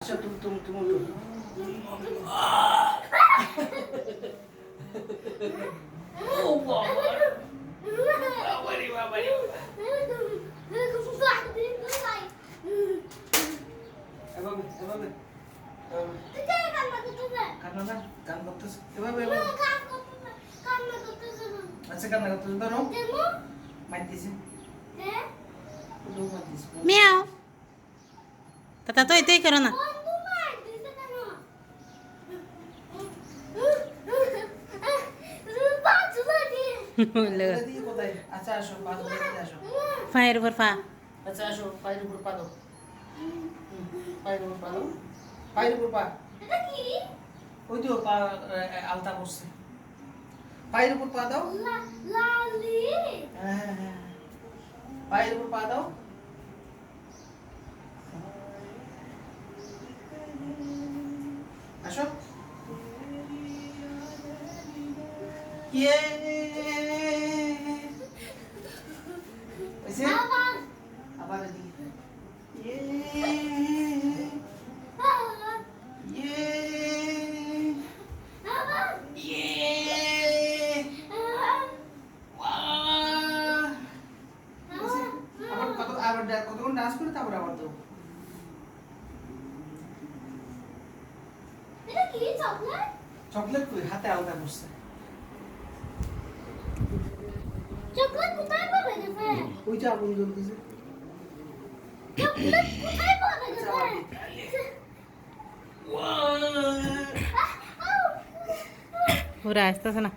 আচ্ছা তুমি উঠো। ও বাবা বাবারে বাবারে এভাবে এভাবে কান্না না গান করতেছ এভাবে এভাবে আচ্ছা কান্না করতেছ ধরো মাইতেছি মিয়াও তাতা তো এটাই করো না কোথায় আচ্ছা আসো পা ধরে আসো ফায়ের উপর পা আচ্ছা আসো পায়ের উপর পা দাও পায়ের উপর পা দাও পায়ের উপর পা ওই তো পা আলতা করছে পায়ের উপর পা দাও হ্যাঁ হ্যাঁ পায়ের উপর পা দাও আসো ইয়ে এসে আবার এদিকে ইয়ে ইয়ে ইয়ে আবার কতক্ষণ ডান্স করে তারপর আবার দেবো চকলেট কই হাতে আলাদা করছে চকলেট কোথায় পাবে গেছে ওই যে আগুন জ্বলতেছে চকলেট কোথায় পাবে গেছে পুরা আসতেছে না